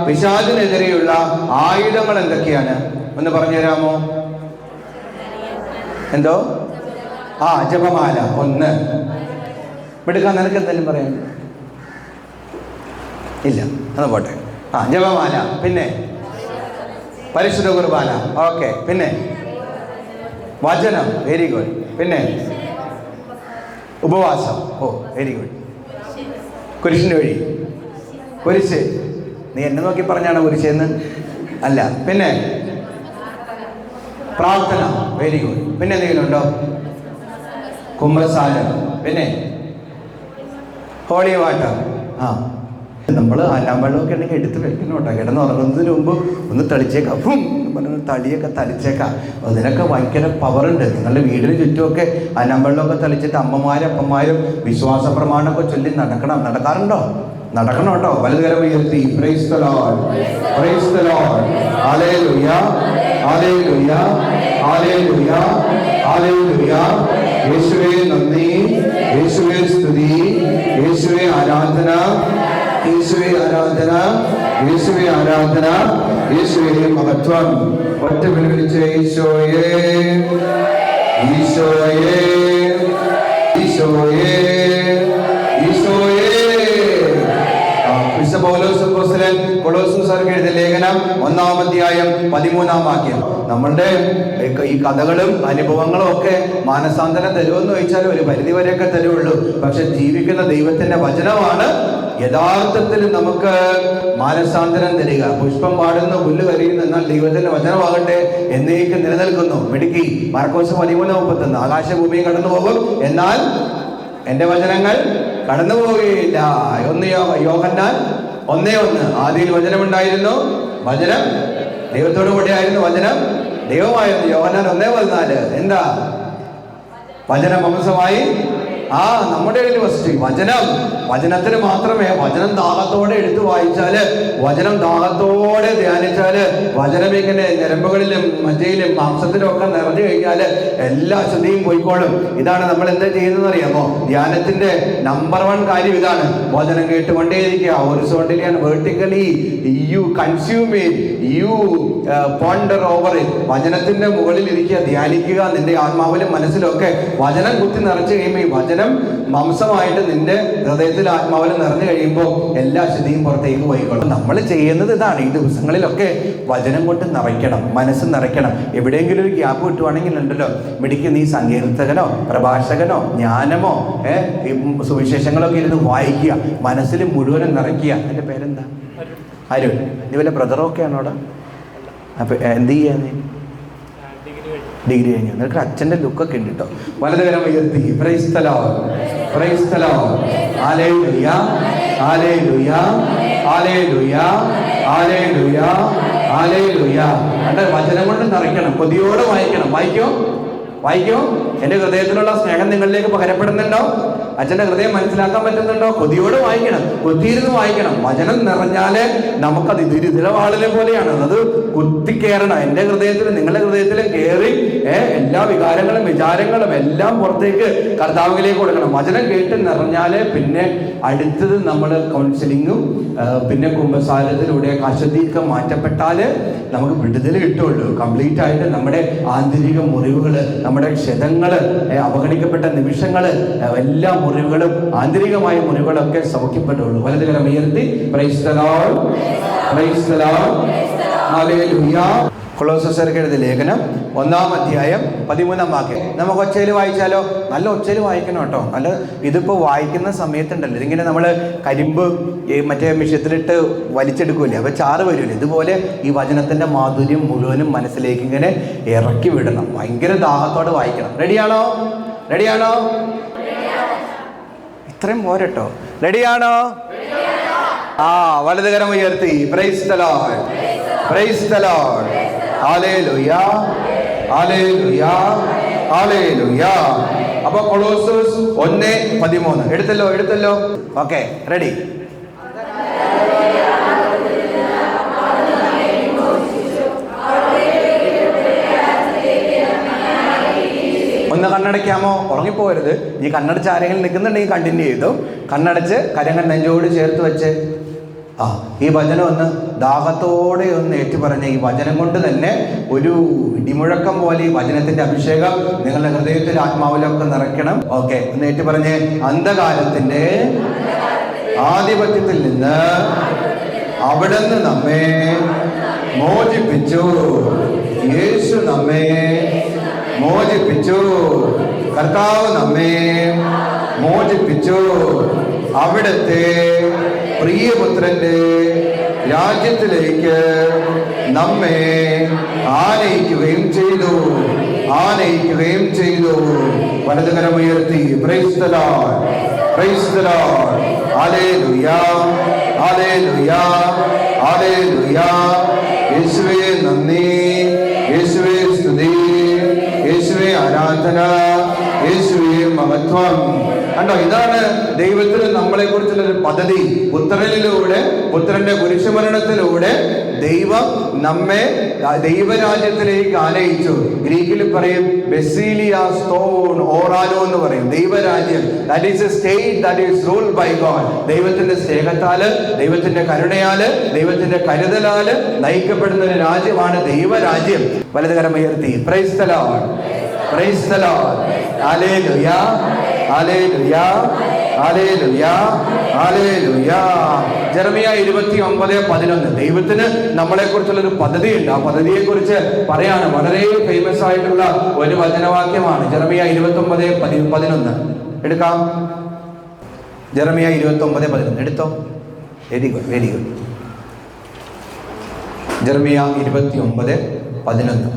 പിശാചിനെതിരെയുള്ള ആയുധങ്ങൾ എന്തൊക്കെയാണ് ഒന്ന് പറഞ്ഞു തരാമോ? എന്തോ? ജപമാല. ഒന്ന് എടുക്കാൻ നിനക്ക് എന്തെങ്കിലും പറയാൻ ഇല്ല, അത് പോട്ടെ. ജപമാല. പിന്നെ പരിശുദ്ധ കുർബാന. ഓക്കെ. പിന്നെ വചനം. Very good. പിന്നെ ഉപവാസം. Very good. കുരിശിൻ്റെ വഴി. കുരിശ്. നീ എന്നെ നോക്കി പറഞ്ഞാണ് കുരിശെന്ന്? അല്ല. പിന്നെ പ്രാർത്ഥന. Very good. പിന്നെ എന്തെങ്കിലും ഉണ്ടോ? കുമ്പസാരം. പിന്നെ ഹോളി വാട്ടർ. നമ്മൾ വെള്ളമൊക്കെ ഉണ്ടെങ്കിൽ എടുത്ത് വെക്കണം കേട്ടോ. കിടന്നുറങ്ങുന്നതിന് മുമ്പ് ഒന്ന് തളിച്ചേക്കാം. പറഞ്ഞ തളിയൊക്കെ തളിച്ചേക്കാം. അതിനൊക്കെ ഭയങ്കര പവറുണ്ട്. നിങ്ങളുടെ വീടിന് ചുറ്റുമൊക്കെ വെള്ളമൊക്കെ തളിച്ചിട്ട് അപ്പന്മാരും വിശ്വാസ പ്രമാണമൊക്കെ ചൊല്ലി നടക്കാറുണ്ടോ? നടക്കണം കേട്ടോ. വലതുകരം ഉയർത്തി praise the Lord, praise the Lord, hallelujah, hallelujah, hallelujah, hallelujah. യേശുവേ നന്ദി, യേശുവേ സ്തുതി, യേശുവേ ആരാധന, യേശുവേ ആരാധന, യേശുവേ ആരാധന, യേശുവേ മഹത്വം. ഒറ്റ വിളിച്ച് ഈശോയേ, ഈശോയേ, ഈശോയേ, ഈശോയേ. കൊളോസ്യർക്ക് എഴുതിയ ലേഖനം 1-ാം അധ്യായം 13-ാം വാക്യം. നമ്മളുടെ ഈ കഥകളും അനുഭവങ്ങളും ഒക്കെ മാനസാന്തരം തരുമെന്ന് ചോദിച്ചാൽ ഒരു പരിധി വരെയൊക്കെ തരുള്ളൂ. പക്ഷെ ജീവിക്കുന്ന ദൈവത്തിന്റെ വചനമാണ് യഥാർത്ഥത്തിൽ നമുക്ക് മാനസാന്തരം തരിക. പുഷ്പം പാടുന്നു, പുല്ല് കരിയുന്നു, എന്നാൽ ദൈവത്തിന്റെ വചനമാകട്ടെ എന്നേക്കും നിലനിൽക്കുന്നു. മിടുക്കി. മാർക്കോസ് 13:31. ആകാശഭൂമി കടന്നു പോകും, എന്നാൽ എന്റെ വചനങ്ങൾ കടന്നു പോവുകയില്ല. യോഹന്നാൻ 1:1. ആദിയിൽ വചനമുണ്ടായിരുന്നു, വചനം ദൈവത്തോടു കൂടെയായിരുന്നു, വചനം ദൈവമായിരുന്നു. യോഹന്നാൻ 1:14. എന്താ? വചനം മാംസമായി നമ്മുടെ ഇടയിൽ വസിച്ചു. വചനത്തിന് മാത്രമേ, വചനം ദാഹത്തോടെ എടുത്തു വായിച്ചാല്, വചനം ദാഹത്തോടെ ധ്യാനിച്ചാല്, വചനം ഇങ്ങനെ ഞരമ്പുകളിലും മജ്ജയിലും മാംസത്തിലും ഒക്കെ നിറഞ്ഞു കഴിഞ്ഞാല് എല്ലാ അശുദ്ധിയും പോയിക്കോളും. ഇതാണ് നമ്മൾ എന്താ ചെയ്യുന്നതെന്ന് അറിയാമോ? ധ്യാനത്തിന്റെ നമ്പർ 1 കാര്യം ഇതാണ്. വചനം കേട്ടുകൊണ്ടേയിരിക്കുക. Horizontally and vertically you consume it, you ponder over it. വചനത്തിന്റെ മുകളിൽ ഇരിക്കുക, ധ്യാനിക്കുക. നിന്റെ ആത്മാവിലും മനസ്സിലും ഒക്കെ വചനം കുത്തി നിറച്ചു കഴിയുമ്പോൾ, ഈ വചനം മാംസമായിട്ട് നിന്റെ ഹൃദയത്തിൽ ആത്മാവിലും നിറഞ്ഞു കഴിയുമ്പോൾ എല്ലാ അശുദ്ധിയും പുറത്തേക്ക് പോയിക്കോളും. നമ്മൾ ചെയ്യുന്നത് ഇതാണ്. ഈ ദിവസങ്ങളിലൊക്കെ വചനം കൊണ്ട് നിറയ്ക്കണം, മനസ്സ് നിറയ്ക്കണം. എവിടെയെങ്കിലും ഒരു ഗ്യാപ്പ് കിട്ടുവാണെങ്കിൽ ഉണ്ടല്ലോ, മിടിക്ക് നീ സങ്കീർത്തകനോ പ്രഭാഷകനോ ജ്ഞാനമോ സുവിശേഷങ്ങളൊക്കെ ഇരുന്ന് വായിക്കുക, മനസ്സിൽ മുഴുവനും നിറയ്ക്കുക. എൻ്റെ പേരെന്താ? അരുൺ. നീ വല്ല ബ്രദറൊക്കെ ആണോ അവിടെ? അപ്പൊ എന്ത് ചെയ്യാ? നീ ഡിഗ്രി കഴിഞ്ഞു. നിനക്ക് അച്ഛൻ്റെ ലുക്കൊക്കെ ഉണ്ട് കേട്ടോ. വലതുകരം ഉയർത്തി praise the Lord, praise the Lord, hallelujah, hallelujah, hallelujah, hallelujah, hallelujah. അതെ, വചനം കൊണ്ട് നിറയ്ക്കണം, കൊതിയോടെ വായിക്കണം. വായിക്കോ. എൻ്റെ ഹൃദയത്തിലുള്ള സ്നേഹം നിങ്ങളിലേക്ക് പകരപ്പെടുന്നുണ്ടോ? അച്ഛൻ്റെ ഹൃദയം മനസ്സിലാക്കാൻ പറ്റുന്നുണ്ടോ? കൊതിയോട് വായിക്കണം, കൊത്തിയിരുന്ന് വായിക്കണം. വചനം നിറഞ്ഞാല് നമുക്കത് ഇതിരവാളിനെ പോലെയാണ്. അത് കുത്തിക്കയറണം. എൻ്റെ ഹൃദയത്തിലും നിങ്ങളുടെ ഹൃദയത്തിലും കയറി എല്ലാ വികാരങ്ങളും വിചാരങ്ങളും എല്ലാം പുറത്തേക്ക് കർത്താവിലേക്ക് കൊടുക്കണം. വചനം കേട്ട് നിറഞ്ഞാല് പിന്നെ അടുത്തത് നമ്മൾ കൗൺസിലിങ്ങും പിന്നെ കുമ്പസാരത്തിലൂടെ അശുദ്ധിയൊക്കെ മാറ്റപ്പെട്ടാല് നമുക്ക് വിടുതൽ കിട്ടുള്ളൂ. കംപ്ലീറ്റ് ആയിട്ട് നമ്മുടെ ആന്തരിക മുറിവുകള്, നമ്മുടെ ക്ഷതങ്ങള്, അവഗണിക്കപ്പെട്ട നിമിഷങ്ങള്, എല്ലാ മുറിവുകളും ആന്തരികമായ മുറിവുകളൊക്കെ സൗഖ്യപ്പെട്ടുള്ളൂ. വലതുകരം ഉയർത്തി praise the Lord, praise the Lord, hallelujah. കൊളോസ്യർക്ക് എഴുതിയ ലേഖനം 1-ാം അധ്യായം 13-ാം വാക്യം. നമുക്ക് ഒച്ചയിൽ വായിച്ചാലോ? നല്ല ഒച്ചയിൽ വായിക്കണം കേട്ടോ. നല്ല ഇതിപ്പോൾ വായിക്കുന്ന സമയത്തുണ്ടല്ലോ, ഇതിങ്ങനെ നമ്മൾ കരിമ്പ് മറ്റേ മിഷ്യത്തിലിട്ട് വലിച്ചെടുക്കൂലേ, അപ്പോൾ ചാറ് വരില്ലേ, ഇതുപോലെ ഈ വചനത്തിൻ്റെ മാധുര്യം മുഴുവനും മനസ്സിലേക്ക് ഇങ്ങനെ ഇറക്കി വിടണം. ഭയങ്കര ദാഹത്തോടെ വായിക്കണം. റെഡിയാണോ? ഇത്രയും പോരട്ടോ. റെഡിയാണോ? വലതുകരം ഉയർത്തി praise the Lord, praise the Lord, hallelujah, hallelujah, hallelujah. അപ്പൊ കൊളോസ്യസ് 1:13 എടുത്തല്ലോ. Okay, ready. ഒന്ന് കണ്ണടയ്ക്കാമോ? ഉറങ്ങിപ്പോരുത്. ഈ കണ്ണടച്ച് ആരെങ്കിലും നിൽക്കുന്നുണ്ടെങ്കിൽ കണ്ടിന്യൂ ചെയ്തു. കണ്ണടച്ച് കരങ്ങൾ നെഞ്ചോട് ചേർത്ത് വെച്ച് ഈ വചനം ഒന്ന് ദാഹത്തോടെ ഒന്ന് ഏറ്റുപറഞ്ഞ ഈ വചനം കൊണ്ട് തന്നെ ഒരു ഇടിമുഴക്കം പോലെ ഈ വചനത്തിന്റെ അഭിഷേകം നിങ്ങളുടെ ഹൃദയത്തിൽ ആത്മാവിലൊക്കെ നിറയ്ക്കണം. ഓക്കെ, ഒന്ന് ഏറ്റുപറഞ്ഞ്. അന്ധകാരത്തിന്റെ ആധിപത്യത്തിൽ നിന്ന് അവിടുന്ന് നമ്മെ മോചിപ്പിച്ചു. യേശു നമ്മെ മോചിപ്പിച്ചു. കർത്താവ് നമ്മെ മോചിപ്പിച്ചു. അവിടുത്തെ പ്രിയപുത്രന്റെ രാജ്യത്തിലേക്ക് നമ്മെ ആനയിക്കുകയും ചെയ്തു. വലതുകരമുയർത്തി praise the Lord, praise the Lord. Hallelujah, hallelujah, hallelujah. യേശുവേ നന്ദി, യേശുവേ സ്തുതി, യേശുവേ ആരാധന, യേശുവേ മഹത്വം. കണ്ടോ, ഇതാണ് ദൈവത്തിന് നമ്മളെ കുറിച്ചുള്ള ഒരു പദ്ധതി. പുത്രന്റെ കുരിശുമരണത്തിലൂടെ ദൈവം നമ്മെ ദൈവരാജ്യത്തിലേക്ക് ആനയിച്ചു. ഗ്രീക്കിൽ പറയും ബെസീലിയാസ് തോൺ ഓറാനോ എന്ന് പറയും. ദൈവരാജ്യം, that is a state that is ruled by God. ദൈവത്തിന്റെ സ്നേഹത്താല്, ദൈവത്തിന്റെ കരുണയാല്, ദൈവത്തിന്റെ കരുതലാല് നയിക്കപ്പെടുന്ന ഒരു രാജ്യമാണ് ദൈവരാജ്യം. വലതുകരം ഉയർത്തി praise the Lord, praise the Lord. Hallelujah, hallelujah, hallelujah, hallelujah. Jeremiah 29:11. ദൈവത്തിന് നമ്മളെ കുറിച്ചുള്ള ഒരു പദ്ധതിയുണ്ട്. ആ പദ്ധതിയെ കുറിച്ച് പറയാണ്. വളരെ ഫേമസ് ആയിട്ടുള്ള ഒരു വചനവാക്യമാണ് ജെറമിയ 29:11. എടുക്കാം. ജെറമിയ 29:11 എടുത്തോ. Very good, very good. Jeremiah 29:11.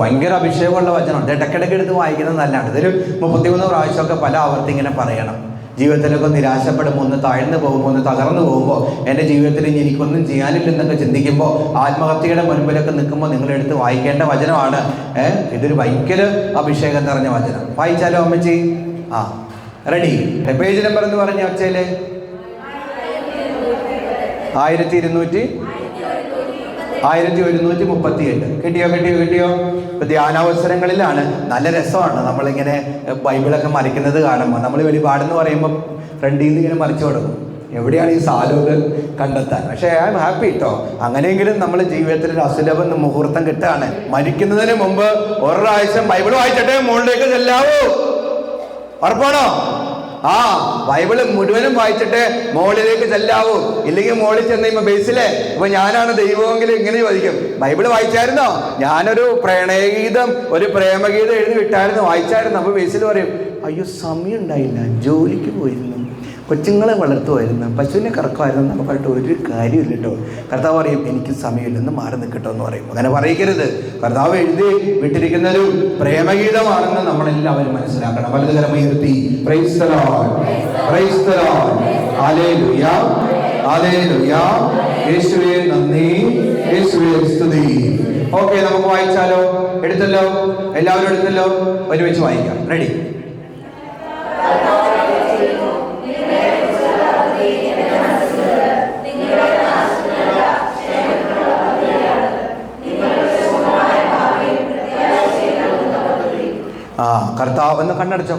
ഭയങ്കര അഭിഷേകമുള്ള വചനമാണ്. ഇടയ്ക്കിടയ്ക്ക് എടുത്ത് വായിക്കുന്നത് നല്ലതാണ്. ഇതൊരു 33 പ്രാവശ്യമൊക്കെ പല ആവർത്തി ഇങ്ങനെ പറയണം. ജീവിതത്തിലൊക്കെ നിരാശപ്പെടുമ്പോൾ, ഒന്ന് താഴ്ന്നു പോകുമ്പോൾ, ഒന്ന് തകർന്നു പോകുമ്പോൾ, എൻ്റെ ജീവിതത്തിൽ ഇനി എനിക്കൊന്നും ചെയ്യാനില്ലെന്നൊക്കെ ചിന്തിക്കുമ്പോൾ, ആത്മഹത്യയുടെ മുൻപിലൊക്കെ നിൽക്കുമ്പോൾ നിങ്ങളെടുത്ത് വായിക്കേണ്ട വചനമാണ്. ഇതൊരു ഭയങ്കര അഭിഷേകം നിറഞ്ഞ വചനം. വായിച്ചാലോ അമ്മച്ചി? റെഡി. പേജ് നമ്പർ എന്ന് പറഞ്ഞ ഒച്ചയില് 1138. കിട്ടിയോ? ഇപ്പൊ ധ്യാനാവസരങ്ങളിലാണ് നല്ല രസമാണ് നമ്മളിങ്ങനെ ബൈബിളൊക്കെ മറിക്കുന്നത് കാണുമ്പോൾ. നമ്മൾ വെളിപാടെന്ന് പറയുമ്പോൾ ഫ്രണ്ടിൽ നിന്ന് ഇങ്ങനെ മറിച്ചു കൊടുക്കും. എവിടെയാണ് ഈ സാലൂത് കണ്ടെത്താൻ? പക്ഷേ ഐ ആം ഹാപ്പി കേട്ടോ. അങ്ങനെയെങ്കിലും നമ്മൾ ജീവിതത്തിൽ ഒരു അസുലഭ മുഹൂർത്തം കിട്ടുകയാണ്. മരിക്കുന്നതിന് മുമ്പ് ഒരു പ്രാവശ്യം ബൈബിൾ വായിച്ചിട്ടേ മുകളിലേക്ക് ചെല്ലാവൂ. ഉറപ്പാണോ? ബൈബിള് മുഴുവനും വായിച്ചിട്ട് മുകളിലേക്ക് ചെല്ലാവൂ. ഇല്ലെങ്കിൽ മുകളിൽ ചെന്ന് കഴിയുമ്പോൾ ബേസിലെ ഇപ്പൊ ഞാനാണ് ദൈവമെങ്കിൽ ഇങ്ങനെ ചോദിക്കും, ബൈബിള് വായിച്ചായിരുന്നോ? ഞാനൊരു പ്രണയഗീതം, ഒരു പ്രേമഗീതം എഴുതി വിട്ടായിരുന്നു, വായിച്ചായിരുന്നു. അപ്പൊ ബേസിൽ പറയും, അയ്യോ സമയം ഉണ്ടായില്ല, ജോലിക്ക് പോയിരുന്നു, കൊച്ചുങ്ങളെ വളർത്തുമായിരുന്നു, പശുവിനെ കറക്കുമായിരുന്നു എന്നൊക്കെ പറഞ്ഞിട്ട് ഒരു കാര്യമില്ല കേട്ടോ. കർത്താവ് പറയും, എനിക്ക് സമയമില്ലെന്ന് മാറി നിൽക്കട്ടോ എന്ന് പറയും. അങ്ങനെ പറയിക്കരുത്. കർത്താവ് എഴുതി വിട്ടിരിക്കുന്ന ഒരു പ്രേമഗീതമാണെന്ന് നമ്മളെല്ലാവരും മനസ്സിലാക്കണം. വലതുകരം ഉയർത്തി praise the Lord, praise the Lord. Hallelujah, hallelujah. യേശുവേ നന്ദി, യേശുവേ സ്തുതി. ഓക്കെ, നമുക്ക് വായിച്ചാലോ? എടുത്തല്ലോ? എല്ലാവരും എടുത്തല്ലോ? ഒരുമിച്ച് വായിക്കാം. റെഡി? കർത്താവ് എന്ന് കണ്ണടച്ചോ.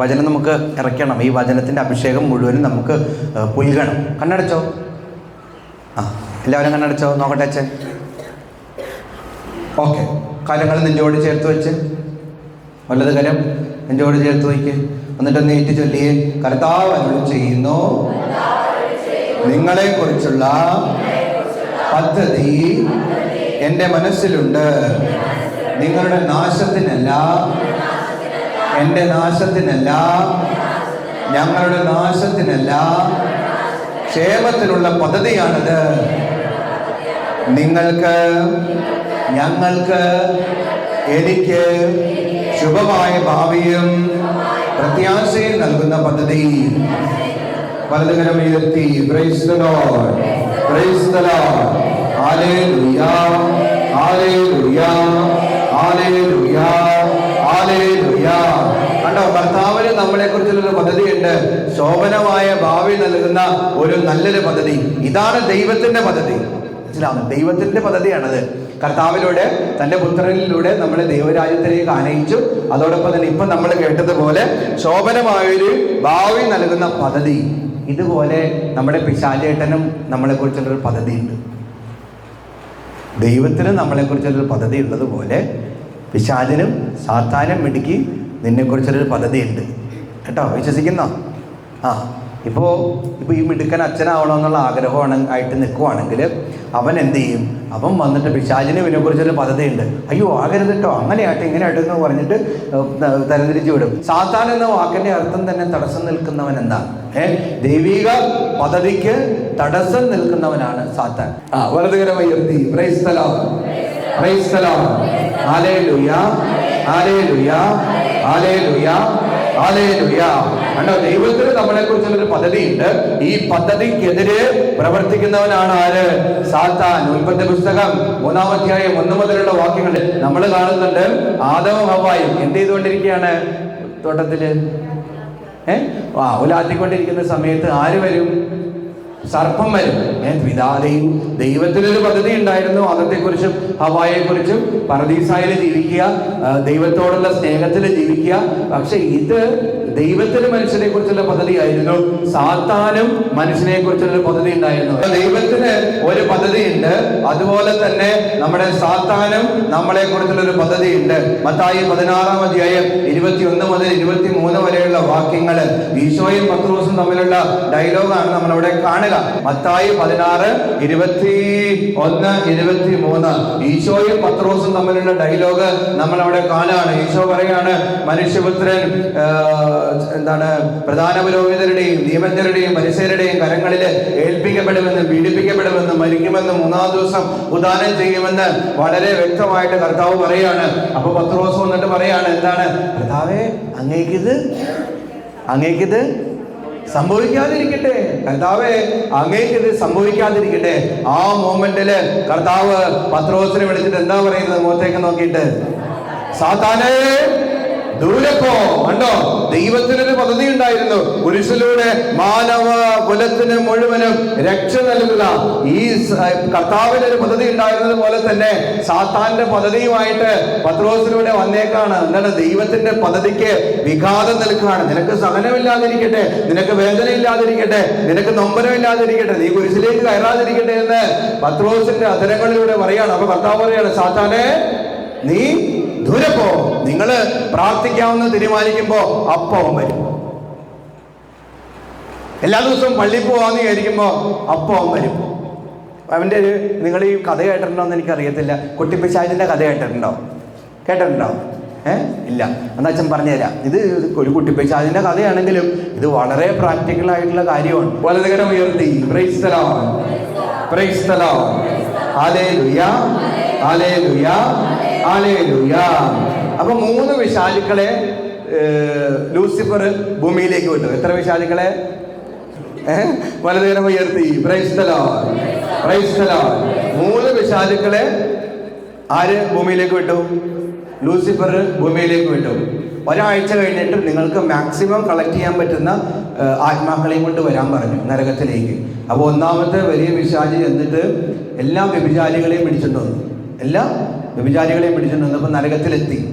വചനം നമുക്ക് ഇറക്കണം. ഈ വചനത്തിൻ്റെ അഭിഷേകം മുഴുവനും നമുക്ക് പുൽകണം. കണ്ണടച്ചോ. എല്ലാവരും കണ്ണടച്ചോ. നോക്കട്ടെ അച്ഛൻ. ഓക്കെ, കരങ്ങൾ നെഞ്ചോട് ചേർത്ത് വെച്ച്, വലത് കരം നെഞ്ചോട് ചേർത്ത് വയ്ക്ക്. എന്നിട്ട് നീട്ടി ചൊല്ലിയേ, കർത്താവ് അരുളി ചെയ്യുന്നു, നിങ്ങളെ കുറിച്ചുള്ള പദ്ധതി എൻ്റെ മനസ്സിലുണ്ട്. നിങ്ങളുടെ നാശത്തിനല്ല, എൻ്റെ നാശത്തിനല്ല, ഞങ്ങളുടെ നാശത്തിനല്ല, ക്ഷേമത്തിനുള്ള പദ്ധതിയാണിത്. നിങ്ങൾക്ക്, ഞങ്ങൾക്ക്, എനിക്ക് ശുഭമായ ഭാവിയും പ്രത്യാശയും നൽകുന്ന പദ്ധതി. വലതുകരം ഉയർത്തി praise the Lord, praise the Lord. Hallelujah, hallelujah, hallelujah, hallelujah. കണ്ടോ, കർത്താവിന് നമ്മളെ കുറിച്ചുള്ള പദ്ധതിയുണ്ട്. ശോഭനമായ ഭാവി നൽകുന്ന ഒരു നല്ലൊരു പദ്ധതി. ഇതാണ് ദൈവത്തിന്റെ പദ്ധതി. മനസ്സിലാവുന്നു? ദൈവത്തിന്റെ പദ്ധതിയാണത്. കർത്താവിലൂടെ, തന്റെ പുത്രനിലൂടെ നമ്മളെ ദൈവരാജ്യത്തിലേക്ക് ആനയിച്ചു. അതോടൊപ്പം തന്നെ ഇപ്പൊ നമ്മൾ കേട്ടതുപോലെ ശോഭനമായൊരു ഭാവി നൽകുന്ന പദ്ധതി. ഇതുപോലെ നമ്മുടെ പിശാചേട്ടനും നമ്മളെക്കുറിച്ചുള്ളൊരു പദ്ധതിയുണ്ട്. ദൈവത്തിന് നമ്മളെക്കുറിച്ചുള്ളൊരു പദ്ധതി ഉള്ളതുപോലെ പിശാചിനും സാത്താനും മിടുക്കി നിന്നെക്കുറിച്ചുള്ളൊരു പദ്ധതിയുണ്ട് കേട്ടോ. വിശ്വസിക്കുന്നോ? ഇപ്പോൾ ഈ മിടുക്കൻ അച്ഛനാവണമെന്നുള്ള ആഗ്രഹമാണ് ആയിട്ട് നിൽക്കുവാണെങ്കിൽ അവൻ എന്ത് ചെയ്യും? അവൻ വന്നിട്ട് പിശാചിന് ഇതിനെക്കുറിച്ചൊരു പദ്ധതിയുണ്ട്, അയ്യോ ആകരുത് കേട്ടോ, അങ്ങനെയാട്ടെ ഇങ്ങനെയാട്ടെ എന്ന് പറഞ്ഞിട്ട് തരംതിരിച്ചു വിടും. സാത്താൻ എന്ന വാക്കിൻ്റെ അർത്ഥം തന്നെ തടസ്സം നിൽക്കുന്നവൻ എന്നാണ്. ദൈവിക പദ്ധതിക്ക് തടസ്സം നിൽക്കുന്നവനാണ് സാത്താൻ. വലതുകരം ഉയർത്തി praise the Lord, praise the Lord, hallelujah, hallelujah, hallelujah, hallelujah. കണ്ടോ, ദൈവത്തിന് നമ്മളെക്കുറിച്ചുള്ളൊരു പദ്ധതിയുണ്ട്. ഈ പദ്ധതിക്കെതിരെ പ്രവർത്തിക്കുന്നവനാണ് ആര്? സാത്താൻ. ഉൽപ്പത്തി പുസ്തകം 3-ാം അധ്യായം 1 മുതലുള്ള വാക്യങ്ങൾ നമ്മൾ കാണുന്നുണ്ട്. ആദമും ഹവ്വായും എന്ത് ചെയ്തുകൊണ്ടിരിക്കുകയാണ്? തോട്ടത്തില് ഉലാത്തിക്കൊണ്ടിരിക്കുന്ന സമയത്ത് ആര് വരും? സർപ്പം വരും. ദൈവത്തിനൊരു പദ്ധതി ഉണ്ടായിരുന്നു, ആദത്തെക്കുറിച്ചും ഹവ്വായെക്കുറിച്ചും. പർദീസായിൽ ജീവിക്കുക, ദൈവത്തോടുള്ള സ്നേഹത്തിൽ ജീവിക്കുക. പക്ഷെ ഇത് ദൈവത്തിന് മനുഷ്യനെ കുറിച്ചുള്ള പദ്ധതിയായിരുന്നു. സാത്താനും മനുഷ്യനെ കുറിച്ചുള്ള പദ്ധതി ഉണ്ടായിരുന്നു. ദൈവത്തിന് ഒരു പദ്ധതിയുണ്ട്, അതുപോലെ തന്നെ നമ്മുടെ സാത്താനും നമ്മളെ കുറിച്ചുള്ള ഒരു പദ്ധതിയുണ്ട്. മത്തായി 16-ാം അധ്യായം 21 മുതൽ 23 വരെയുള്ള വാക്യങ്ങൾ ഈശോയും പത്രോസും തമ്മിലുള്ള ഡയലോഗാണ് നമ്മളവിടെ കാണുക. മത്തായി 16, 21, 23 ഈശോയും പത്രോസും തമ്മിലുള്ള ഡയലോഗ് നമ്മളവിടെ കാണുകയാണ്. ഈശോ പറയാണ്, മനുഷ്യപുത്രൻ പ്രധാന പുരോഹിതരുടെയും നിയമജ്ഞരുടെയും പരിസരുടെയും കരങ്ങളിൽ ഏൽപ്പിക്കപ്പെടുമെന്നും പീഡിപ്പിക്കപ്പെടുമെന്നും മരിക്കുമെന്നും 3-ാം ദിവസം ഉദാനം ചെയ്യുമെന്ന് വളരെ വ്യക്തമായിട്ട് കർത്താവ് പറയാണ്. അപ്പൊ പത്രോസ് വന്നിട്ട് പറയാണ്, എന്താണ് കർത്താവേ, അങ്ങേക്കിത് സംഭവിക്കാതിരിക്കട്ടെ, കർത്താവേ അങ്ങേക്കിത് സംഭവിക്കാതിരിക്കട്ടെ. ആ മൊമെന്റില് കർത്താവ് പത്രോസിനെ വിളിച്ചിട്ട് എന്താ പറയുന്നത്? മുഖത്തേക്ക് നോക്കിയിട്ട്, സാത്താനേ ദൂരെ പോ. കണ്ടോ, ദൈവത്തിനൊരു പദ്ധതി ഉണ്ടായിരുന്നു. കുരിശിലൂടെ മാനവ കുലത്തിന് മുഴുവനും രക്ഷ നൽകുക ഈ കർത്താവിനൊരു പദ്ധതി ഉണ്ടായിരുന്നത് പോലെ തന്നെ സാത്താന്റെ പദ്ധതിയുമായിട്ട് പത്രോസിലൂടെ വന്നേക്കാണ്. എന്താണ്? ദൈവത്തിന്റെ പദ്ധതിക്ക് വിഘാതം നിൽക്കുകയാണ്. നിനക്ക് സഹനമില്ലാതിരിക്കട്ടെ, നിനക്ക് വേദന ഇല്ലാതിരിക്കട്ടെ, നിനക്ക് നൊമ്പരമില്ലാതിരിക്കട്ടെ, നീ കുരിശിലേക്ക് കയറാതിരിക്കട്ടെ എന്ന് പത്രോസിന്റെ അധരങ്ങളിലൂടെ പറയാണ്. അപ്പൊ കർത്താവ് പറയാണ്, സാത്താനെ നീ ദൂരെ പോ. നിങ്ങള് പ്രാർത്ഥിക്കാമെന്ന് തീരുമാനിക്കുമ്പോ അപ്പം വരും. എല്ലാ ദിവസവും പള്ളിയിൽ പോവാന്ന് വിചാരിക്കുമ്പോ അപ്പം വരും. അവന്റെ നിങ്ങൾ ഈ കഥ കേട്ടിട്ടുണ്ടോ എന്ന് എനിക്കറിയത്തില്ല. കുട്ടിപ്പിശാചിന്റെ കഥ കേട്ടിട്ടുണ്ടോ? ഇല്ല. എന്നാ അച്ഛൻ പറഞ്ഞുതരാം. ഇത് ഒരു കുട്ടിപ്പിശാചിന്റെ കഥയാണെങ്കിലും ഇത് വളരെ പ്രാക്ടിക്കൽ ആയിട്ടുള്ള കാര്യമാണ്. വലതുകരം ഉയർത്തി praise the Lord, praise the Lord, hallelujah, hallelujah, hallelujah. അപ്പൊ 3 പിശാചുക്കളെ ലൂസിഫർ ഭൂമിയിലേക്ക് വിട്ടു. എത്ര പിശാചുക്കളെ? വലതുകരം ഉയർത്തി praise the Lord, praise the Lord. 3 പിശാചുക്കളെ ആര് ഭൂമിയിലേക്ക് വിട്ടു? ലൂസിഫർ ഭൂമിയിലേക്ക് വിട്ടു. ഒരാഴ്ച കഴിഞ്ഞിട്ട് നിങ്ങൾക്ക് മാക്സിമം കളക്ട് ചെയ്യാൻ പറ്റുന്ന ആത്മാക്കളെയും കൊണ്ട് വരാൻ പറഞ്ഞു നരകത്തിലേക്ക്. അപ്പോൾ 1ാമത്തെ വലിയ പിശാചി എന്നിട്ട് എല്ലാ വ്യഭിചാരികളെയും പിടിച്ചിട്ട് വന്നു. അപ്പോൾ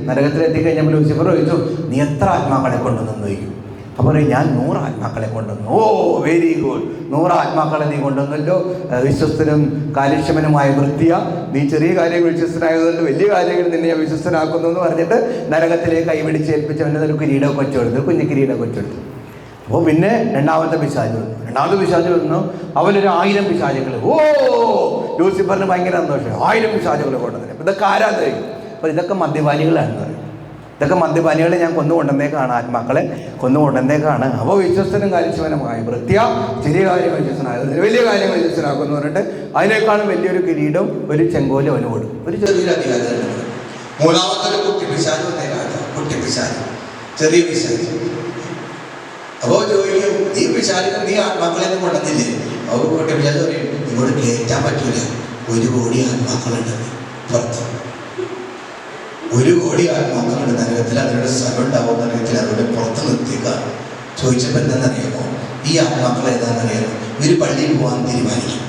നരകത്തിലെത്തി കഴിഞ്ഞപ്പോൾ ലൂസിഫർ ചോദിച്ചു, നീ എത്ര ആത്മാക്കളെ കൊണ്ടുവന്നു ചോദിക്കും. അപ്പോൾ ഞാൻ 100 ആത്മാക്കളെ കൊണ്ടുവന്നു. ഓ വെരി ഗുഡ്, 100 ആത്മാക്കളെ നീ കൊണ്ടുവന്നല്ലോ. വിശ്വസ്തനും കാര്യക്ഷമനുമായ വൃത്തിയ, നീ ചെറിയ കാര്യങ്ങൾ വിശ്വസ്തനായതുകൊണ്ട് വലിയ കാര്യങ്ങൾ നിന്നെ ഞാൻ വിശ്വസ്തനാക്കുന്നു എന്ന് പറഞ്ഞിട്ട് നരകത്തിലേക്ക് കൈപിടിച്ചേൽപ്പിച്ചവൻ്റെ ഒരു കിരീടമൊക്കെ വെച്ചുകൊടുത്തു, കുഞ്ഞു കിരീടമൊക്കെ വെച്ചുകൊടുത്തു. അപ്പോൾ പിന്നെ 2ാമത്തെ പിശാച് വന്നു. അവനൊരു 1000 പിശാചുകൾ. ഓ ലൂസിഫറിന് ഭയങ്കര സന്തോഷം. 1000 പിശാചുകൾ കൊണ്ടുവന്നില്ല. ഇതൊക്കെ ആരാധന. അപ്പോൾ ഇതൊക്കെ മദ്യപാനികളാണെന്ന് പറയും. ഇതൊക്കെ മദ്യപാനികളെ ഞാൻ കൊന്നുകൊണ്ടുവന്നേക്കാണ്, ആത്മാക്കളെ കൊന്നുകൊണ്ടുവന്നേക്കാണ്. അപ്പോൾ വിശ്വസ്തനും കാര്യക്ഷമനുമായ വൃത്തിയ, ചെറിയ കാര്യങ്ങൾ വിശ്വസനായത് വലിയ കാര്യങ്ങൾ വിശ്വസനാക്കുമെന്ന് പറഞ്ഞിട്ട് അതിനേക്കാളും വലിയൊരു കിരീടം ഒരു ചെങ്കോലും അവന് കൊടുക്കും. ഒരു ചെറിയൊരു അധികാരം. 3ാമത്തെ കുട്ടിപ്പിശാച് വന്നേക്കാണ്. ചെറിയ പിശാച്. അപ്പോൾ ചോദിക്കും, നീ പിശാചിനെ നീ ആത്മാക്കളെ കൊണ്ടുവന്നില്ലേ? അവർ കുട്ടിപ്പിശാച് പറയും, ഇങ്ങോട്ട് കയറ്റാൻ പറ്റൂല, 1 കോടി ആത്മാക്കളുണ്ട് പുറത്ത്. 1 കോടി ആത്മാക്കളുണ്ട് നരകത്തിൽ. അതിനുള്ള സ്ഥലം ഉണ്ടാവും നരകത്തിൽ, അതുകൊണ്ട് പുറത്ത് നിർത്തിയേക്കാം. ചോദിച്ചപ്പോൾ എന്താണെന്നറിയാമോ? ഈ ആത്മാക്കൾ ഏതാണെന്നറിയാമോ? ഇവർ പള്ളിയിൽ പോകാൻ തീരുമാനിക്കും,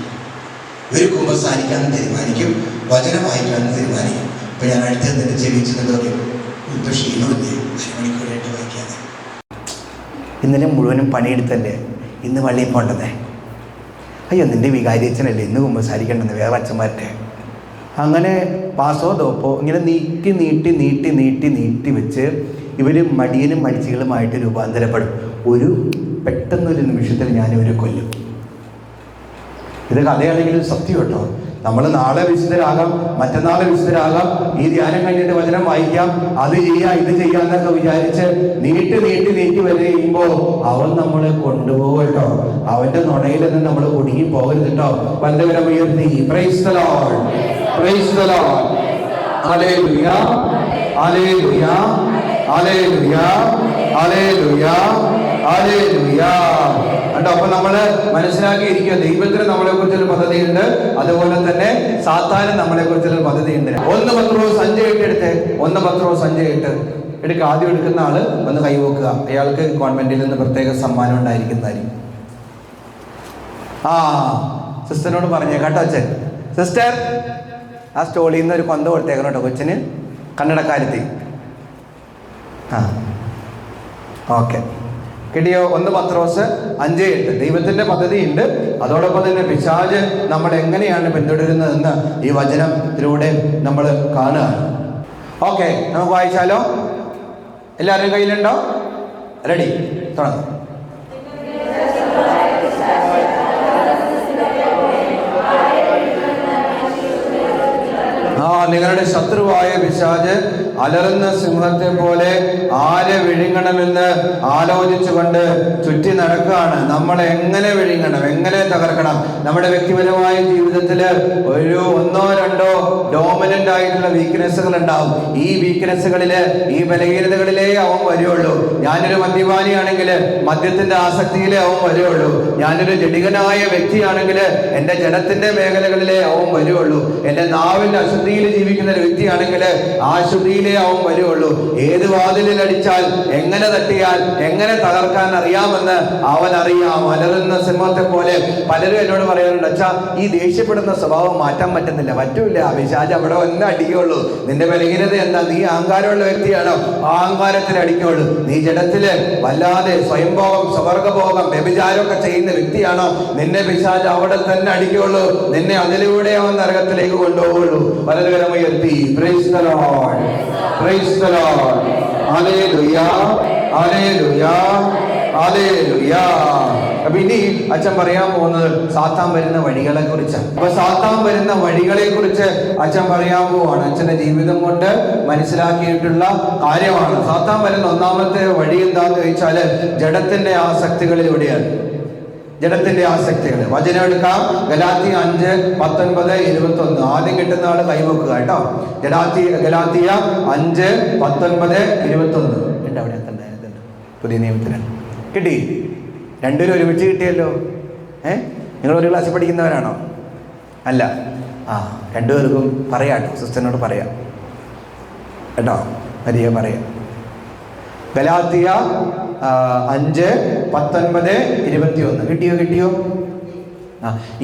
ഇവർ കുമ്പസാരിക്കാൻ തീരുമാനിക്കും, വചനം വായിക്കാൻ തീരുമാനിക്കും. അപ്പൊ ഞാൻ അടുത്ത് എന്നിട്ട് ചെവിച്ചെന്ന് പറയും, ഇപ്പൊ ക്ഷീണമില്ലേ, 1 മണിക്കൂറായിട്ട് വായിക്കാതെ. ഇന്നലെ മുഴുവനും പണിയെടുത്തല്ലേ, ഇന്ന് പള്ളിയിൽ പോകണ്ടെന്നേ. അയ്യോ നിൻ്റെ വികാരി അച്ഛനല്ലേ ഇന്ന് കുമ്പസാരിക്കണ്ടെന്ന് വേറെ അച്ഛന്മാരുടെ. അങ്ങനെ പാസോ തോപ്പോ ഇങ്ങനെ നീട്ടി വെച്ച് ഇവർ മടിയനും മടിച്ചികളുമായിട്ട് രൂപാന്തരപ്പെടും. പെട്ടെന്നൊരു നിമിഷത്തിൽ ഞാനിവരെ കൊല്ലും. ഇത് കഥയാണെങ്കിലും സത്യം കേട്ടോ. നമ്മൾ നാളെ വിശുദ്ധരാകാം, മറ്റന്നാൾ വിശുദ്ധരാകാം, ഈ ധ്യാനം കഴിഞ്ഞിട്ട് വചനം വായിക്കാം, അത് ചെയ്യാം ഇത് ചെയ്യാം എന്നൊക്കെ വിചാരിച്ച് നീട്ടി വരെ കഴിയുമ്പോൾ അവൻ നമ്മളെ കൊണ്ടുപോകും കേട്ടോ. അവന്റെ നുണയിൽ നിന്ന് നമ്മൾ കുടുങ്ങി പോകരുത് കേട്ടോ. വലതുകരം ഉയർത്തി praise the Lord, praise the Lord, hallelujah, hallelujah, hallelujah, hallelujah, hallelujah. അപ്പൊ നമ്മള് മനസ്സിലാക്കിയിരിക്കുക, ദൈവത്തിന് നമ്മളെ കുറിച്ചൊരു പദ്ധതിയുണ്ട്, അതുപോലെ തന്നെ സാത്താനും നമ്മളെ കുറിച്ചൊരു പദ്ധതിയുണ്ട്. 1 പത്രോസ് 5:8 എടുത്തേ. 1 പത്രോസ് 5:8 എടുക്കുക. ആദ്യം എടുക്കുന്ന ആള് ഒന്ന് കൈവക്കുക. അയാൾക്ക് കോൺവെന്റിൽ നിന്ന് പ്രത്യേക സമ്മാനം ഉണ്ടായിരിക്കുന്നതായിരിക്കും. സിസ്റ്ററിനോട് പറഞ്ഞേ കേട്ടോ അച്ഛൻ. സിസ്റ്റർ ആ സ്റ്റോളിൽ നിന്ന് ഒരു കൊന്ത കൊടുത്തേക്കണം കേട്ടോ കൊച്ചിന്, കന്നടക്കാരത്തി. ഓക്കെ, കിട്ടിയോ? 1 പത്രോസ് 5:8. ദൈവത്തിന്റെ പദ്ധതിയുണ്ട്, അതോടൊപ്പം തന്നെ പിശാച് നമ്മൾ എങ്ങനെയാണ് പിന്തുടരുന്നതെന്ന് ഈ വചനത്തിലൂടെ നമ്മൾ കാണുക. ഓക്കെ, നമുക്ക് വായിച്ചാലോ? എല്ലാവരുടെയും കയ്യിലുണ്ടോ? റെഡി, തുടങ്ങാം. നിങ്ങളുടെ ശത്രുവായ പിശാച് അലറുന്ന സിംഹത്തെ പോലെ ആരെ വിഴുങ്ങണമെന്ന് ആലോചിച്ചുകൊണ്ട് ചുറ്റി നടക്കുകയാണ്. നമ്മളെ എങ്ങനെ വിഴുങ്ങണം, എങ്ങനെ തകർക്കണം? നമ്മുടെ വ്യക്തിപരമായ ജീവിതത്തിൽ ഒരു 1-2 ഡോമിനന്റ് ആയിട്ടുള്ള വീക്ക്നെസ്സുകൾ ഉണ്ടാവും. ഈ വീക്ക്നെസ്സുകളില്, ഈ ബലഹീനതകളിലേ അവൻ വരുള്ളൂ. ഞാനൊരു മദ്യപാനിയാണെങ്കിൽ മദ്യത്തിന്റെ ആസക്തിയിലേ അവൻ വരുള്ളൂ. ഞാനൊരു ജഡികനായ വ്യക്തിയാണെങ്കിൽ എൻ്റെ ജഡത്തിന്റെ മേഖലകളിലേ അവൻ വരുള്ളൂ. എൻ്റെ നാവിന്റെ അശുദ്ധിയിൽ ജീവിക്കുന്ന ഒരു വ്യക്തിയാണെങ്കിൽ ആ ശുദ്ധിയിലേ അവൻ വരുള്ളൂ. ഏത് വാതിലിൽ അടിച്ചാൽ, എങ്ങനെ തട്ടിയാൽ, എങ്ങനെ തകർക്കാൻ അറിയാമെന്ന് അവൻ അറിയാം. അലറുന്ന സിംഹത്തെ പോലെ. പലരും എന്നോട് പറയാറുണ്ട്, അച്ഛാ ഈ ദേഷ്യപ്പെടുന്ന സ്വഭാവം മാറ്റാൻ പറ്റുന്നില്ല. പറ്റൂല, പിശാച് അവിടെ ഒന്നും അടിക്കുള്ളൂ. നിന്റെ ബലഹീനത എന്താ? നീ അഹങ്കാരമുള്ള വ്യക്തിയാണോ? അഹങ്കാരത്തിന് അടിക്കുള്ളൂ. നീ ജഡത്തില് വല്ലാതെ സ്വയംഭോഗം, സ്വവർഗഭോഗം, വ്യഭിചാരമൊക്കെ ചെയ്യുന്ന വ്യക്തിയാണോ? നിന്നെ പിശാച് അവിടെ തന്നെ അടിക്കുള്ളൂ. നിന്നെ അതിലൂടെ അവൻ നരകത്തിലേക്ക് കൊണ്ടുപോകുള്ളൂ. വലതുകരം ഉയർത്തി praise the Lord, praise the Lord, hallelujah, hallelujah, hallelujah. അപ്പൊ ഇനി അച്ഛൻ പറയാൻ പോകുന്നത് സാത്താൻ വരുന്ന വഴികളെ കുറിച്ചാണ്. അപ്പൊ സാത്താൻ വരുന്ന വഴികളെ കുറിച്ച് അച്ഛൻ പറയാൻ പോവാണ്. അച്ഛന്റെ ജീവിതം കൊണ്ട് മനസ്സിലാക്കിയിട്ടുള്ള കാര്യമാണ്. സാത്താൻ വരുന്ന ഒന്നാമത്തെ വഴി എന്താന്ന് ചോദിച്ചാല് ജഡത്തിന്റെ ആസക്തികളിലൂടെയാണ്. ജഡത്തിന്റെ ആസക്തികൾ. വചനം എടുക്കാം. ഗലാത്യ 5:19-21. ആദ്യം കിട്ടുന്ന ആള് കൈവക്കുക കേട്ടോ. ഗലാത്യ 5:19-21. ഉണ്ട് അവിടെ എത്തണ്ടായിരുന്നു. പുതിയ നിയമത്തിലാണ് കിട്ടി. രണ്ടുപേരും ഒരുമിച്ച് കിട്ടിയല്ലോ. നിങ്ങൾ ഒരു ക്ലാസ്സിൽ പഠിക്കുന്നവരാണോ? അല്ല. രണ്ടുപേർക്കും പറയാട്ടോ, സിസ്റ്ററിനോട് പറയാം കേട്ടോ. മരിയ പറയാം. ഗലാത്യ 5:19-21. കിട്ടിയോ?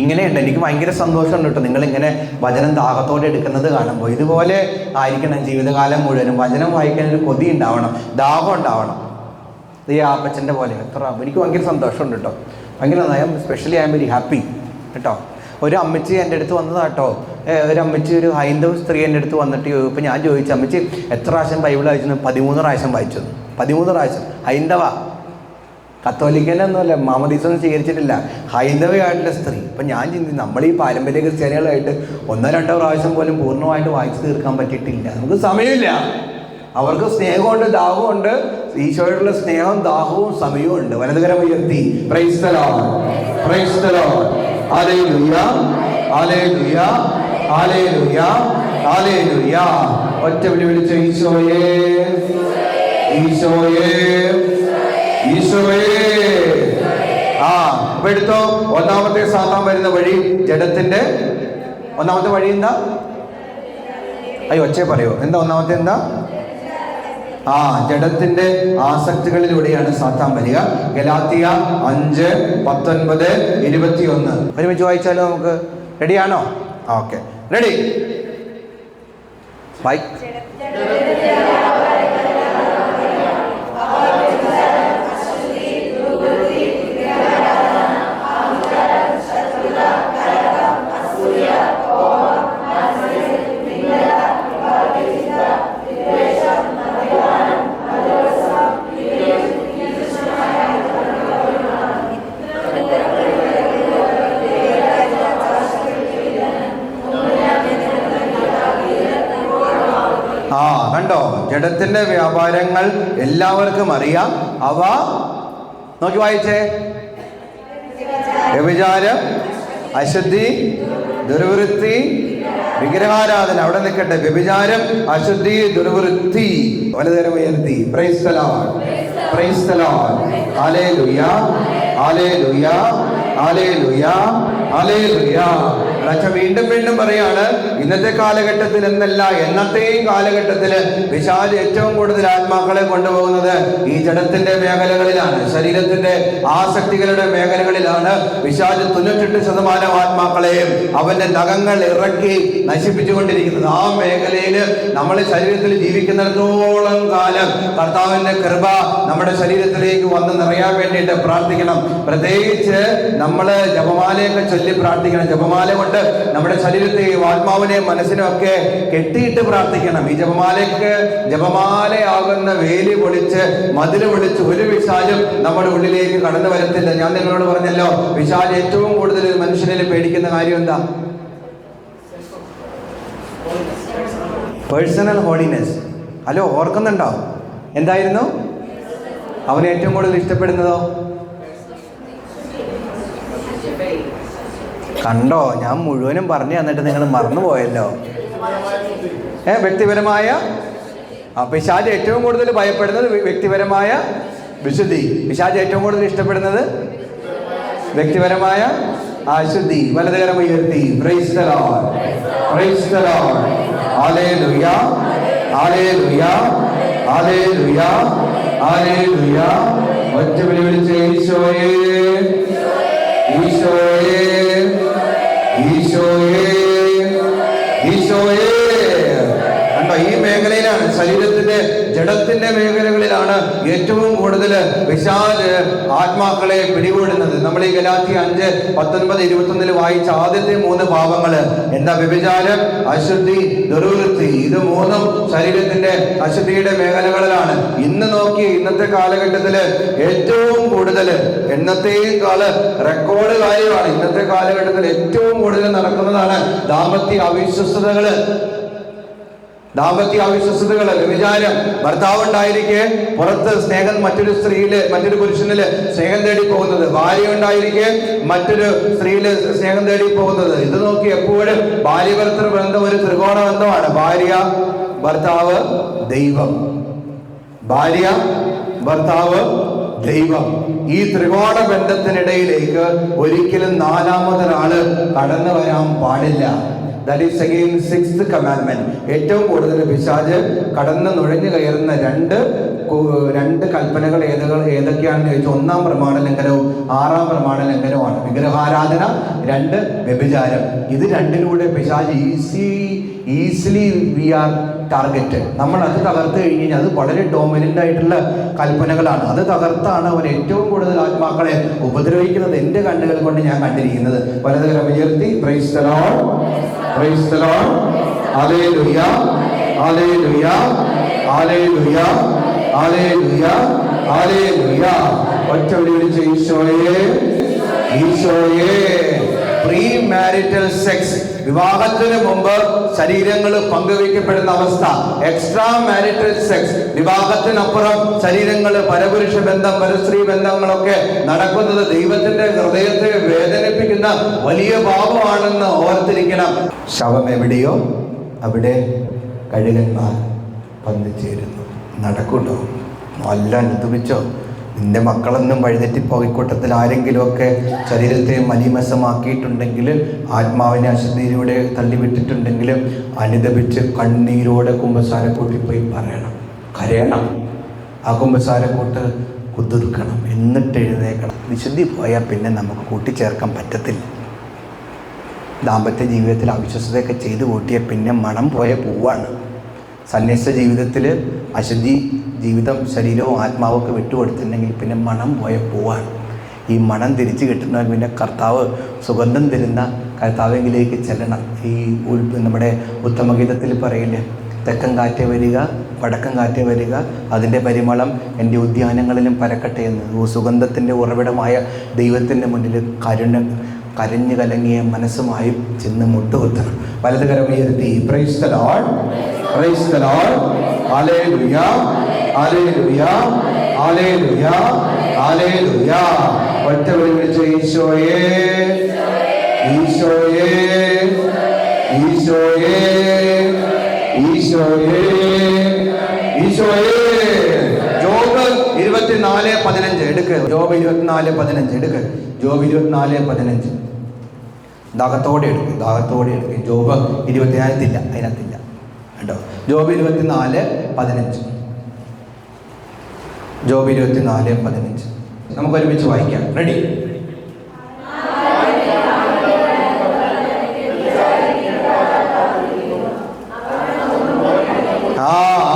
ഇങ്ങനെയുണ്ട്. എനിക്ക് ഭയങ്കര സന്തോഷമുണ്ട് കേട്ടോ നിങ്ങളിങ്ങനെ വചനം ദാഹത്തോടെ എടുക്കുന്നത് കാണുമ്പോൾ. ഇതുപോലെ ആയിരിക്കണം ജീവിതകാലം മുഴുവനും. വചനം വായിക്കാൻ ഒരു കൊതി ഉണ്ടാവണം, ദാഹം ഉണ്ടാവണം. ഈ ആപ്പച്ചൻ്റെ പോലെ എനിക്ക് ഭയങ്കര സന്തോഷമുണ്ട് കേട്ടോ. ഭയങ്കര specially I am very happy കേട്ടോ. ഒരു അമ്മച്ചി എൻ്റെ അടുത്ത് വന്നതാട്ടോ. ഒരു അമ്മച്ചി, ഒരു ഹൈന്ദവ സ്ത്രീ എൻ്റെ അടുത്ത് വന്നിട്ട് ഇപ്പം ഞാൻ ചോദിച്ചു, അമ്മച്ചി എത്ര പ്രാവശ്യം ബൈബിൾ വായിച്ചു? 13 പ്രാവശ്യം വായിച്ചു. 13 പ്രാവശ്യം. ഹൈന്ദവ, കത്തോലിക്കനൊന്നുമല്ല, മാമോദീസൊന്നും സ്വീകരിച്ചിട്ടില്ല, ഹൈന്ദവയായിട്ടുള്ള സ്ത്രീ. അപ്പം ഞാൻ ചിന്തിച്ചു, നമ്മൾ ഈ പാരമ്പര്യ ക്രിസ്ത്യാനികളായിട്ട് 1-2 പ്രാവശ്യം പോലും പൂർണ്ണമായിട്ട് വായിച്ചു തീർക്കാൻ പറ്റിയിട്ടില്ല. നമുക്ക് സമയമില്ല. അവർക്ക് സ്നേഹമുണ്ട്, ദാഹമുണ്ട്. ഈശോയോടുള്ള സ്നേഹവും ദാഹവും സമയവും ഉണ്ട്. വലതുകരം ഉയർത്തി praise the Lord, praise the Lord, hallelujah, hallelujah, hallelujah, hallelujah. ഒറ്റ വിളി വിളിച്ച ഈശോയേ, ഈശോയേ, ഈശോയേ. അപ്പൊ എടുത്തോ. ഒന്നാമത്തെ സാത്താൻ വരുന്ന വഴി ജഡത്തിന്റെ. ഒന്നാമത്തെ വഴി എന്താ? അയ്യോ ഒച്ചേ പറയോ. എന്താ ഒന്നാമത്തെ? എന്താ? ജഡത്തിന്റെ ആസക്തികളിലൂടെയാണ് സാത്താൻ വരിക. ഗലാത്യ 5:19-21. ഒരുമിച്ച് വായിച്ചാലോ നമുക്ക്? റെഡിയാണോ? Okay, ready. വായി. ജഡത്തിന്റെ വ്യാപാരങ്ങൾ എല്ലാവർക്കും അറിയാം. അവ നോക്കി വായിച്ചേ. വ്യഭിചാരം, അശുദ്ധി, ദുർവൃത്തി, വിഗ്രഹാരാധന. അവിടെ നിൽക്കട്ടെ. വ്യഭിചാരം, അശുദ്ധി, ദുർവൃത്തി. വലതുകരം ഉയർത്തി. Praise the Lord, praise the Lord. Hallelujah, hallelujah, hallelujah, hallelujah. അച്ഛൻ വീണ്ടും വീണ്ടും പറയാണ്, ഇന്നത്തെ കാലഘട്ടത്തിൽ എന്നല്ല എന്നത്തെയും കാലഘട്ടത്തിൽ പിശാച് ഏറ്റവും കൂടുതൽ ആത്മാക്കളെ കൊണ്ടുപോകുന്നത് ഈ ജഡത്തിന്റെ മേഖലകളിലാണ്, ശരീരത്തിന്റെ ആസക്തികളുടെ മേഖലകളിലാണ്. പിശാച് 98% ആത്മാക്കളെയും അവന്റെ നഖങ്ങൾ ഇറക്കി നശിപ്പിച്ചുകൊണ്ടിരിക്കുന്നത്. ആ മേഖലയിൽ നമ്മൾ ശരീരത്തിൽ ജീവിക്കുന്നിടത്തോളം കാലം കർത്താവിന്റെ കൃപ നമ്മുടെ ശരീരത്തിലേക്ക് വന്ന് നിറയാൻ വേണ്ടിയിട്ട് പ്രാർത്ഥിക്കണം. പ്രത്യേകിച്ച് നമ്മൾ ജപമാലയൊക്കെ ചൊല്ലി പ്രാർത്ഥിക്കണം. ജപമാല കൊണ്ട് നമ്മുടെ ശരീരത്തെയും ആത്മാവിനെയും മനസ്സിനും ഒക്കെ കെട്ടിയിട്ട് പ്രാർത്ഥിക്കണം. ഈ ജപമാലയാകുന്ന വേലി പൊളിച്ച് മതില് പൊളിച്ച് ഒരു പിശാചും നമ്മുടെ ഉള്ളിലേക്ക് കടന്നു വരത്തില്ല. ഞാൻ നിങ്ങളോട് പറഞ്ഞല്ലോ, പിശാച് ഏറ്റവും കൂടുതൽ മനുഷ്യനെ പേടിക്കുന്ന കാര്യം എന്താ? Personal holiness. ഹലോ, ഓർക്കുന്നുണ്ടോ? എന്തായിരുന്നു അവന് ഏറ്റവും കൂടുതൽ ഇഷ്ടപ്പെടുന്നതോ? കണ്ടോ, ഞാൻ മുഴുവനും പറഞ്ഞു തന്നിട്ട് നിങ്ങൾ മറന്നുപോയല്ലോ. വ്യക്തിപരമായ പിശാച് ഏറ്റവും കൂടുതൽ ഭയപ്പെടുന്നത് വ്യക്തിപരമായ വിശുദ്ധി. പിശാച് ഏറ്റവും കൂടുതൽ ഇഷ്ടപ്പെടുന്നത് വ്യക്തിപരമായ അശുദ്ധി. വലതുകരം ഉയർത്തി. Praise the Lord, praise the Lord. Hallelujah, hallelujah, hallelujah, hallelujah. ഒറ്റ വിളി വിളിച്ച് ഈശോയേ, ഈശോയേ, ഈശോയേ, ഈശോയേ. കണ്ടോ, ഈ മേഖലയിലാണ്, ശരീരത്തിന്റെ ജഡത്തിന്റെ മേഖലകളിലാണ് ഏറ്റവും കൂടുതൽ പിശാച് ആത്മാക്കളെ പിടികൂടുന്നത്. നമ്മൾ ഈ ഗലാത്യ 5:19-21 വായിച്ച ആദ്യത്തെ 3 പാപങ്ങള് എന്താ? വ്യഭിചാരം, അശുദ്ധി, ദുർവൃത്തി. ഇത് 3 ശരീരത്തിന്റെ അശുദ്ധിയുടെ മേഖലകളിലാണ്. ഇന്ന് നോക്കി, ഇന്നത്തെ കാലഘട്ടത്തില് ഏറ്റവും കൂടുതൽ, എന്നത്തെയും റെക്കോർഡ് കാര്യമാണ്. ഇന്നത്തെ കാലഘട്ടത്തിൽ ഏറ്റവും കൂടുതൽ നടക്കുന്നതാണ് ദാമ്പത്യ അവിശ്വസ്തതകള്. വ്യഭിചാരം. ഭർത്താവ് ഉണ്ടായിരിക്കെ പുറത്ത് സ്നേഹം മറ്റൊരു സ്ത്രീയില്, മറ്റൊരു പുരുഷനില് സ്നേഹം തേടി പോകുന്നത്. ഭാര്യ ഉണ്ടായിരിക്കെ മറ്റൊരു സ്ത്രീയില് സ്നേഹം തേടി പോകുന്നത്. ഇത് നോക്കി എപ്പോഴും ഭാര്യ ഭർത്തൃ ബന്ധം ഒരു ത്രികോണ ബന്ധമാണ്. ഭാര്യ, ഭർത്താവ്, ദൈവം. ഭാര്യ, ഭർത്താവ്, ദൈവം. ഈ ത്രികോണ ബന്ധത്തിനിടയിലേക്ക് ഒരിക്കലും 4മതൊരാള് കടന്നു വരാൻ പാടില്ല. That is again 6th commandment. ഏറ്റവും കൂടുതൽ പിശാച് കടന്ന് നുഴഞ്ഞു കയറുന്ന രണ്ട് കൽപ്പനകൾ ഏതൊക്കെയാണെന്ന് ചോദിച്ചാൽ 1-ാം പ്രമാണ ലംഘനവും 6-ാം പ്രമാണ ലംഘനവുമാണ്. വിഗ്രഹാരാധന, 2 വ്യഭിചാരം. ഇത് രണ്ടിലൂടെ പിശാച് ഈസിലി വി ആർ ടാർഗറ്റ്. നമ്മൾ അത് തകർത്ത് കഴിഞ്ഞാൽ അത് വളരെ ഡോമിനന്റ് ആയിട്ടുള്ള കൽപ്പനകളാണ്. അത് തകർത്താണ് അവൻ ഏറ്റവും കൂടുതൽ ആത്മാക്കളെ ഉപദ്രവിക്കുന്നത്. എൻ്റെ കണ്ണുകൾ കൊണ്ട് ഞാൻ കണ്ടിരിക്കുന്നത്. വലതുകരം ഉയർത്തി. Praise the Lord, praise the Lord. Hallelujah, hallelujah, hallelujah, hallelujah, hallelujah. ഒറ്റ വിളി വിളിച്ച് ഈശോയേ, ഈശോയേ. പ്രീ മാരിറ്റൽ സെക്സ്, വിവാഹത്തിന് മുമ്പ് ശരീരങ്ങൾ പങ്കുവയ്ക്കപ്പെടുന്ന അവസ്ഥ. എക്സ്ട്രാ മാരിറ്റൽ സെക്സ്, വിവാഹത്തിനപ്പുറം ശരീരങ്ങൾ, പരപുരുഷ ബന്ധം, പരസ്ത്രീ ബന്ധങ്ങളൊക്കെ നടക്കുന്നത് ദൈവത്തിന്റെ ഹൃദയത്തെ വേദനിപ്പിക്കുന്ന വലിയ പാപമാണെന്ന് ഓർത്തിരിക്കണം. ശവം എവിടെയോ അവിടെ കഴുകന്മാർ പന്തിച്ചേരുന്നു. നടക്കൂട്ടോ? നല്ല അനുഭവിച്ചോ? നിന്റെ മക്കളൊന്നും വഴിതെറ്റിപ്പോയിക്കൂട്ടത്തിൽ ആരെങ്കിലുമൊക്കെ ശരീരത്തെ മലീമസമാക്കിയിട്ടുണ്ടെങ്കിൽ, ആത്മാവിനെ അശുദ്ധിയിലൂടെ തള്ളിവിട്ടിട്ടുണ്ടെങ്കിൽ അനുദപിച്ച് കണ്ണീരോടെ കുമ്പസാരക്കൂട്ടി പോയി പറയണം, കരയണം. ആ കുമ്പസാരക്കൂട്ട് കുതിർക്കണം, എന്നിട്ട് എഴുന്നേക്കണം. വിശുദ്ധി പോയാൽ പിന്നെ നമുക്ക് കൂട്ടിച്ചേർക്കാൻ പറ്റത്തില്ല. ദാമ്പത്യ ജീവിതത്തിൽ അവിശ്വസതയൊക്കെ ചെയ്തു കൂട്ടിയാൽ പിന്നെ മണം പോയ പൂവാണ്. സന്യസ്ത ജീവിതത്തിൽ അശുദ്ധി ജീവിതം ശരീരവും ആത്മാവും ഒക്കെ വിട്ടുകൊടുത്തിട്ടുണ്ടെങ്കിൽ പിന്നെ മണം പോയ പൂവാണ്. ഈ മണം തിരിച്ചു കിട്ടുന്നവൻ പിന്നെ കർത്താവ് സുഗന്ധം തരുന്ന കർത്താവെങ്കിലേക്ക് ചെല്ലണം. ഈ നമ്മുടെ ഉത്തമഗീതത്തിൽ പറയില്ലേ, തെക്കൻ കാറ്റേ വരിക, വടക്കൻ കാറ്റേ വരിക, അതിൻ്റെ പരിമളം എൻ്റെ ഉദ്യാനങ്ങളിലും പരക്കട്ടെ എന്ന്. സുഗന്ധത്തിൻ്റെ ഉറവിടമായ ദൈവത്തിൻ്റെ മുന്നിൽ കരഞ്ഞു കലങ്ങിയ മനസ്സുമായും ചെന്ന് മുട്ടുകുത്തണം. വലതുകരം ഉയർത്തി praise the Lord, praise the Lord, hallelujah, hallelujah, hallelujah, hallelujah. ഒറ്റ വിളിച്ച് ഈശോയേ, ഈശോയേ, ഈശോയേ, ഈശോയേ, ഈശോയേ. ജോബ് 24:15 എടുക്ക്. ജോബ് 24:15 എടുക്ക്. ജോബ് 24:15 ദാഹത്തോടെ എടുക്കും, ദാഹത്തോടെ എടുക്കും. ജോബ് 24 അതിനകത്തില്ല കേട്ടോ. ജോബ് 24:15 ജോബ് 24:15 നമുക്ക് ഒരുമിച്ച് വായിക്കാം. റെഡി?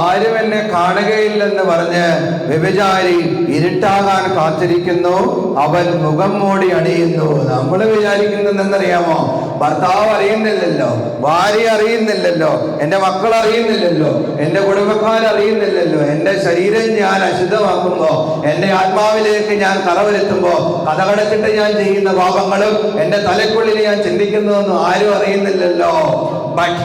ആരും എന്നെ കാണുകയില്ലെന്ന് പറഞ്ഞ് വ്യഭിചാരി ഇരുട്ടാകാൻ കാത്തിരിക്കുന്നു, അവൻ മുഖം മൂടി അണിയുന്നു. നമ്മൾ വിചാരിക്കുന്നത് എന്നറിയാമോ? ഭർത്താവ് അറിയുന്നില്ലല്ലോ, ഭാര്യ അറിയുന്നില്ലല്ലോ, എൻ്റെ മക്കൾ അറിയുന്നില്ലല്ലോ, എൻ്റെ കുടുംബക്കാരറിയുന്നില്ലല്ലോ. എൻ്റെ ശരീരം ഞാൻ അശുദ്ധമാക്കുമ്പോ, എൻ്റെ ആത്മാവിലേക്ക് ഞാൻ കറവരുത്തുമ്പോ, കഥകടച്ചിട്ട് ഞാൻ ചെയ്യുന്ന പാപങ്ങളും എൻ്റെ തലക്കുള്ളിൽ ഞാൻ ചിന്തിക്കുന്നതൊന്നും ആരും അറിയുന്നില്ലല്ലോ. ബട്ട്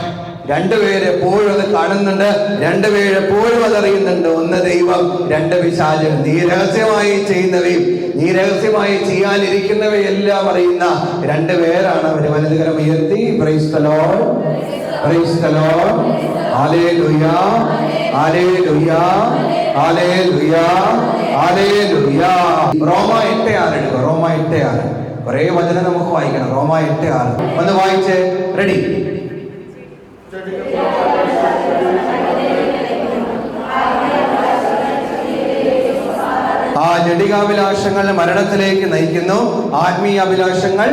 രണ്ടുപേര് എപ്പോഴും അത് കാണുന്നുണ്ട്, രണ്ടുപേര് എപ്പോഴും അതറിയുന്നുണ്ട്. ഒന്ന് ദൈവം, രണ്ട് പിശാച്. നീ രഹസ്യമായി ചെയ്യുന്നവയും നീ രഹസ്യമായി ചെയ്യാനിരിക്കുന്നവയെല്ലാം അറിയുന്ന രണ്ടുപേരാണ് അവർ. വലതുകരം ഉയർത്തി praise the Lord, praise the Lord, hallelujah, hallelujah, hallelujah, hallelujah. റോമ 8:6 എടുക്കുക. റോമ 8:6. കുറേ വചനം നമുക്ക് വായിക്കണം. റോമ 8:6 ഒന്ന് വായിച്ചേ. റെഡി? ജഡികാഭിലാഷങ്ങൾ മരണത്തിലേക്ക് നയിക്കുന്നു, ആത്മീയ അഭിലാഷങ്ങൾ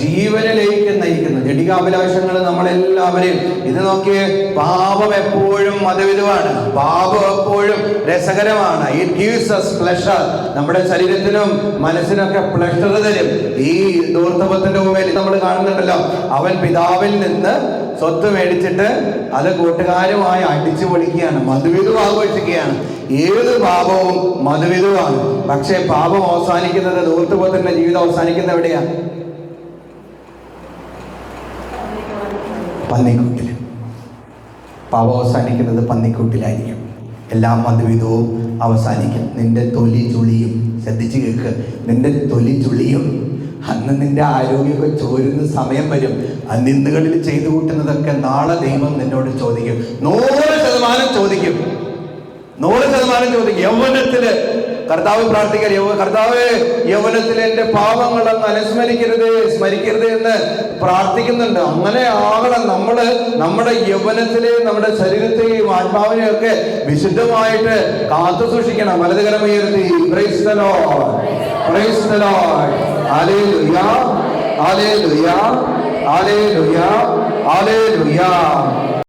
ജീവനിലേക്ക് നയിക്കുന്നു. ജഡികാഭിലാഷങ്ങൾ നമ്മളെല്ലാവരെയും ഇത് നോക്കിയേ. പാപം എപ്പോഴും മധുവിധമാണ്, പാപം എപ്പോഴും രസകരമാണ്. It gives us pleasure. നമ്മുടെ ശരീരത്തിനും മനസ്സിനൊക്കെ പ്ലഷർ തരും. ഈ ധൂർത്തപത്തിന്റെ മുമ്പിൽ നമ്മൾ കാണുന്നുണ്ടല്ലോ, അവൻ പിതാവിൽ നിന്ന് സ്വത്ത് മേടിച്ചിട്ട് അത് കൂട്ടുകാരുമായി അടിച്ചു പൊളിക്കുകയാണ്, മധുവിധു ആഘോഷിക്കുകയാണ്. ഏത് പാപവും മധുവിധുവാണ്. പക്ഷെ പാപം അവസാനിക്കുന്നത്, ധൂർത്തപത്തിന്റെ ജീവിതം അവസാനിക്കുന്നത് എവിടെയാണ്? പന്നിക്കൂട്ടിൽ. പാപം അവസാനിക്കുന്നത് പന്നിക്കൂട്ടിലായിരിക്കും. എല്ലാ മധുവിധവും അവസാനിക്കും. നിന്റെ തൊലി ചുളിയും, ശ്രദ്ധിച്ചു കേൾക്ക്, നിന്റെ തൊലി ചുളിയും. അന്ന് നിന്റെ ആരോഗ്യമൊക്കെ ചോരുന്ന സമയം വരും. അന്നിന്നുകളിൽ ചെയ്തു കൂട്ടുന്നതൊക്കെ നാളെ ദൈവം നിന്നോട് ചോദിക്കും. 100% ചോദിക്കും, 100% ചോദിക്കും. യൗവനത്തില് കർത്താവ് പ്രാർത്ഥിക്കുക, കർത്താവേ യൗവനത്തിൽ എൻ്റെ പാപങ്ങളൊന്നും അനുസ്മരിക്കരുത്, സ്മരിക്കരുത് എന്ന് പ്രാർത്ഥിക്കുന്നുണ്ട്. അങ്ങനെ ആകണം നമ്മള്. നമ്മുടെ യൗവനത്തിലെ നമ്മുടെ ശരീരത്തെയും ആത്മാവിനെയും ഒക്കെ വിശുദ്ധമായിട്ട് കാത്തു സൂക്ഷിക്കണം. വലതുകരം ഉയർത്തി praise the Lord, praise the Lord, hallelujah, hallelujah, hallelujah, hallelujah.